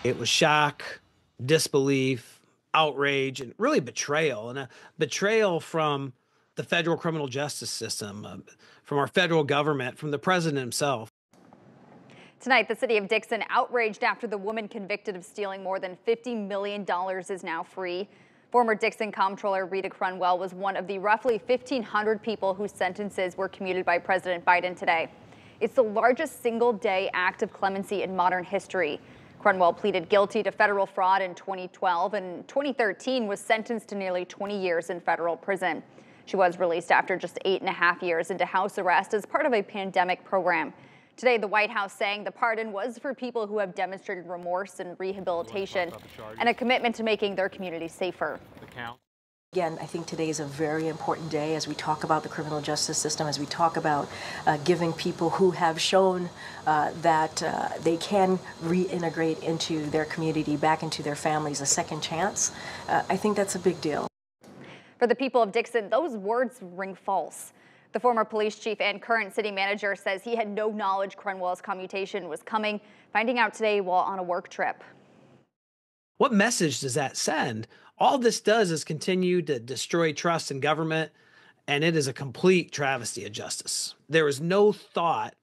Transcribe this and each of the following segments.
It was shock, disbelief, outrage, and really betrayal, and a betrayal from the federal criminal justice system, from our federal government, from the president himself. Tonight, the city of Dixon outraged after the woman convicted of stealing more than $50 million is now free. Former Dixon comptroller Rita Crundwell was one of the roughly 1,500 people whose sentences were commuted by President Biden today. It's the largest single-day act of clemency in modern history. Crundwell pleaded guilty to federal fraud in 2012 and in 2013 was sentenced to nearly 20 years in federal prison. She was released after just 8.5 years into house arrest as part of a pandemic program. Today, the White House saying the pardon was for people who have demonstrated remorse and rehabilitation and a commitment to making their community safer. Again, I think today is a very important day as we talk about the criminal justice system, as we talk about giving people who have shown that they can reintegrate into their community, back into their families, a second chance. I think that's a big deal. For the people of Dixon, those words ring false. The former police chief and current city manager says he had no knowledge Crundwell's commutation was coming, finding out today while on a work trip. What message does that send? All this does is continue to destroy trust in government, and it is a complete travesty of justice. There is no thought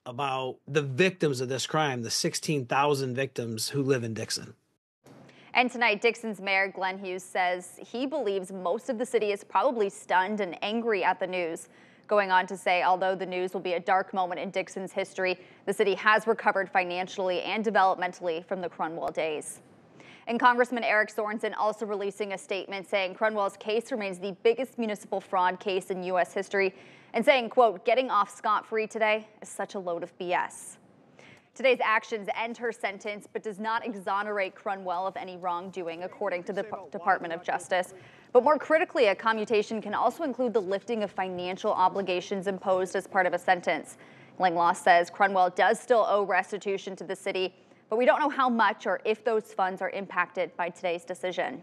about the victims of this crime, the 16,000 victims who live in Dixon. And tonight, Dixon's Mayor Glenn Hughes says he believes most of the city is probably stunned and angry at the news. Going on to say, although the news will be a dark moment in Dixon's history, the city has recovered financially and developmentally from the Crundwell days. And Congressman Eric Sorensen also releasing a statement saying Crundwell's case remains the biggest municipal fraud case in U.S. history and saying, quote, getting off scot-free today is such a load of BS. Today's actions end her sentence, but does not exonerate Crundwell of any wrongdoing, according to the Department of Justice. But more critically, a commutation can also include the lifting of financial obligations imposed as part of a sentence. Langloss says Crundwell does still owe restitution to the city, but we don't know how much or if those funds are impacted by today's decision.